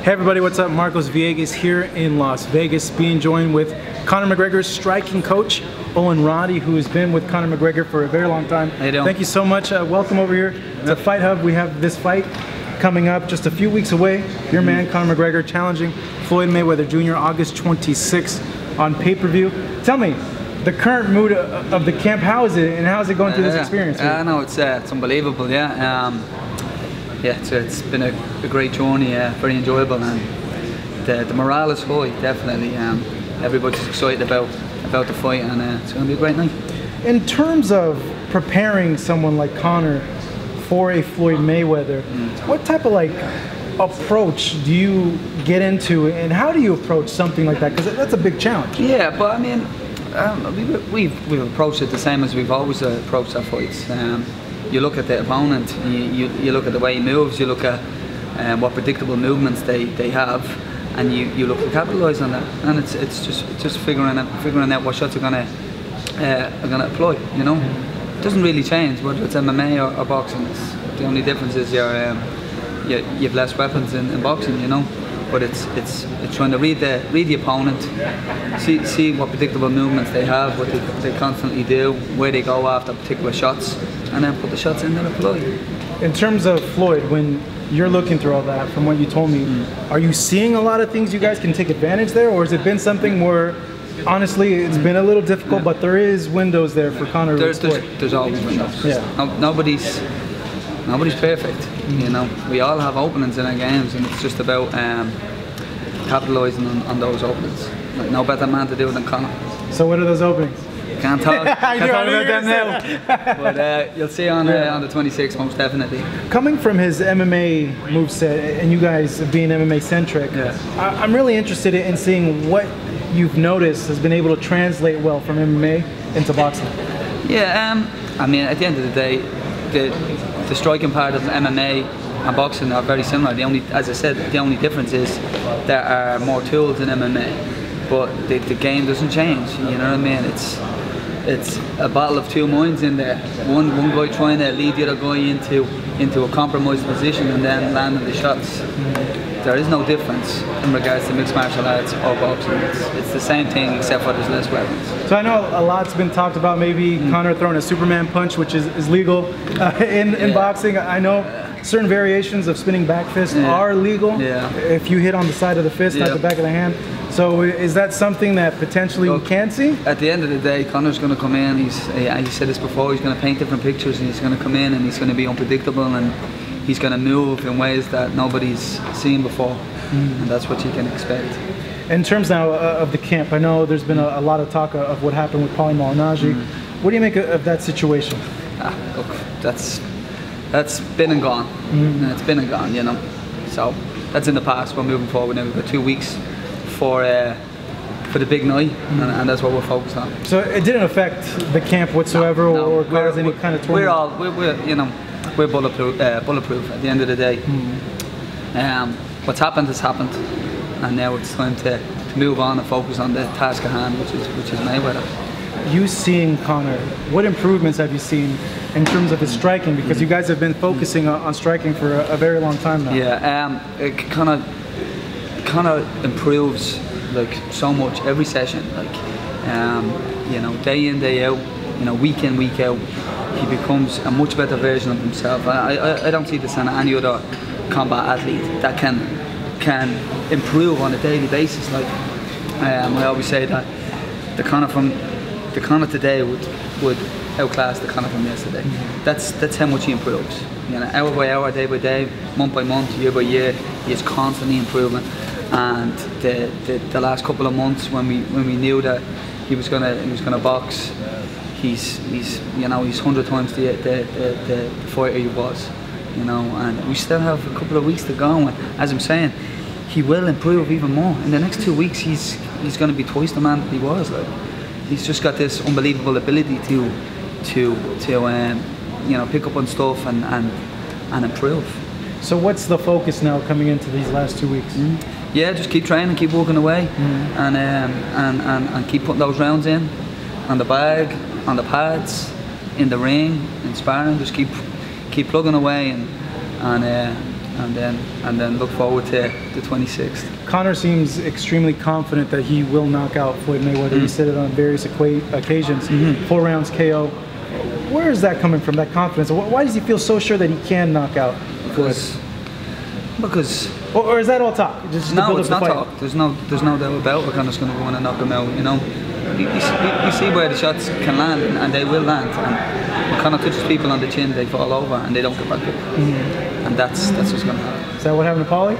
Hey everybody, what's up? Marcos Villegas here in Las Vegas, being joined with Conor McGregor's striking coach, OWEN RODDY, who has been with Conor McGregor for a very long time. How you doing? Thank you so much. Welcome over here to Fight Hub. We have this fight coming up just a few weeks away. Your man, Conor McGregor, challenging Floyd Mayweather Jr. August 26th on pay-per-view. Tell me, the current mood of the camp, how is it, and how is it going through this experience? Yeah, no, it's unbelievable, yeah. It's been a great journey, very enjoyable, and the morale is high, definitely. Everybody's excited about the fight, and it's going to be a great night. In terms of preparing someone like Conor for a Floyd Mayweather, what type of approach do you get into, and how do you approach something like that? Because that's a big challenge. Yeah, but I mean, we've approached it the same as we've always approached our fights. You look at the opponent, you look at the way he moves, you look at what predictable movements they have, and you look to capitalise on that. And it's just figuring out what shots are gonna apply. You know, it doesn't really change whether it's MMA or boxing. The only difference is you have less weapons in boxing. You know, but it's trying to read the opponent, see what predictable movements they have, what they constantly do, where they go after particular shots, and then put the shots in that apply. In terms of Floyd, when you're looking through all that, from what you told me, are you seeing a lot of things you guys can take advantage there, or has it been something where, honestly, it's been a little difficult, but there is windows there for Conor? There's always windows. Yeah. Nobody's perfect. You know, we all have openings in our games, and it's just about capitalising on those openings. Like, no better man to do it than Conor. So what are those openings? Can't talk about them now. But you'll see on the 26th, most definitely. Coming from his MMA moveset, and you guys being MMA centric, I'm really interested in seeing what you've noticed has been able to translate well from MMA into boxing. Yeah, I mean, at the end of the day, the striking part of MMA and boxing are very similar. As I said, the only difference is there are more tools in MMA, but the game doesn't change. You know what I mean? It's a battle of two minds in there. One guy trying to lead the other guy into a compromised position and then landing the shots. There is no difference in regards to mixed martial arts or boxing. It's the same thing, except for there's less weapons. So I know a lot's been talked about, maybe Conor throwing a Superman punch, which is legal in boxing. I know certain variations of spinning back fist are legal if you hit on the side of the fist, not the back of the hand. So is that something that potentially we can see? At the end of the day, Conor's going to come in, he said this before, he's going to paint different pictures, and he's going to come in and he's going to be unpredictable, and he's going to move in ways that nobody's seen before, and that's what you can expect. In terms now of the camp, I know there's been a lot of talk of what happened with Paulie Malignaggi. What do you make of that situation? Look, that's been and gone. It's been and gone, you know. So that's in the past. We're moving forward now. We've got 2 weeks for the big night, and that's what we're focused on. So it didn't affect the camp whatsoever, or cause any kind of turmoil? We're bulletproof at the end of the day. What's happened has happened, and now it's time to move on and focus on the task at hand, which is Mayweather. You seeing Conor, what improvements have you seen in terms of his striking? Because you guys have been focusing on striking for a very long time now. Yeah, Conor improves like so much every session. Like you know, day in, day out, you know, week in, week out, he becomes a much better version of himself. I don't see this in any other combat athlete that can improve on a daily basis. Like I always say that the Conor today would outclass the Conor from yesterday. That's how much he improves. You know, hour by hour, day by day, month by month, year by year, he is constantly improving. And the last couple of months, when we knew that he was gonna box, he's 100 times the fighter he was. You know, and we still have a couple of weeks to go. And as I'm saying, he will improve even more. In the next 2 weeks, he's going to be twice the man that he was. Like, he's just got this unbelievable ability to you know, pick up on stuff and improve. So what's the focus now coming into these last 2 weeks? Yeah, just keep training, keep working away, and keep putting those rounds in, on the bag, on the pads, in the ring, in sparring. Just keep plugging away and and then look forward to the 26th. Conor seems extremely confident that he will knock out Floyd Mayweather. He said it on various occasions, 4 rounds KO. Where is that coming from, that confidence? Why does he feel so sure that he can knock out Floyd? Because or is that all talk? Just no, it's not talk. There's no doubt about it. Conor's going to go in and knock him out. You know, you see where the shots can land, and they will land. And when Conor touches people on the chin, they fall over and they don't get back up. And that's what's going to happen. Is that what happened to Paulie?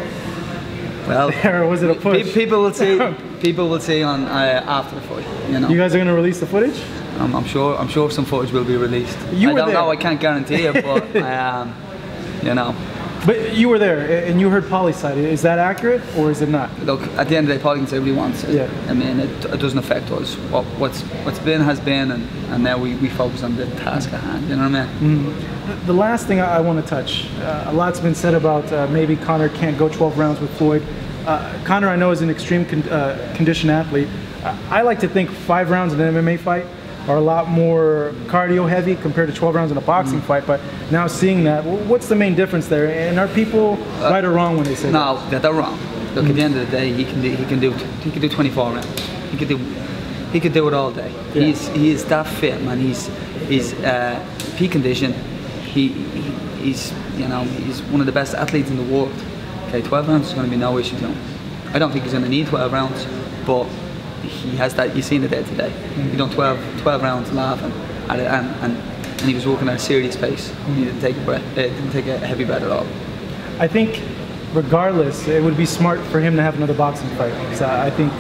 Well, or was it a push? People will see. People will see on after the fight. You know. You guys are going to release the footage? I'm sure some footage will be released. I don't know. I can't guarantee it, but you know. But you were there, and you heard Paulie's side. Is that accurate, or is it not? Look, at the end of the day, Paulie can say what he wants. Yeah. I mean, it doesn't affect us. What's been has been, and now we focus on the task at hand. You know what I mean? The last thing I want to touch, a lot's been said about maybe Conor can't go 12 rounds with Floyd. Conor, I know, is an extreme conditioned athlete. I like to think 5 rounds in an MMA fight are a lot more cardio heavy compared to 12 rounds in a boxing fight, but now seeing that, what's the main difference there? And are people right or wrong when they say that? No, they're wrong. Look, at the end of the day, he can do 24 rounds. He could do it all day. Yeah. He is that fit, man. He's peak condition. He's one of the best athletes in the world. Okay, 12 rounds is going to be no issue to him. I don't think he's going to need 12 rounds, but he has that. You've seen it there today. He done 12 rounds laughing at it, and he was working at a serious pace. He didn't take a breath. Didn't take a heavy breath at all. I think, regardless, it would be smart for him to have another boxing fight. So I think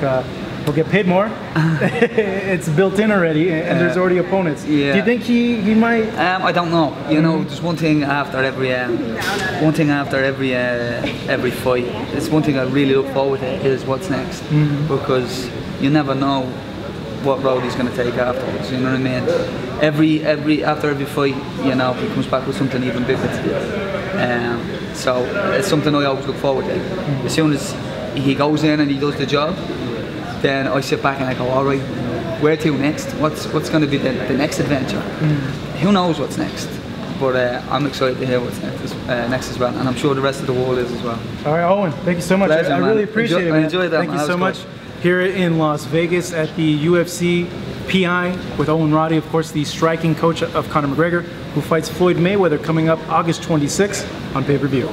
he'll get paid more. It's built in already, and there's already opponents. Yeah. Do you think he might? I don't know. You know, there's one thing after every every fight. There's one thing I really look forward to is what's next, because you never know what road he's going to take afterwards. You know what I mean? After every fight, you know, he comes back with something even bigger to do. So it's something I always look forward to. As soon as he goes in and he does the job, then I sit back and I go, all right, where to next? What's going to be the next adventure? Who knows what's next? But I'm excited to hear what's next as well, and I'm sure the rest of the world is as well. All right, Owen, thank you so much. Pleasure, I really appreciate it, man. I enjoyed that. Thank you so much. Here in Las Vegas at the UFC PI with Owen Roddy, of course, the striking coach of Conor McGregor, who fights Floyd Mayweather coming up August 26th on pay-per-view.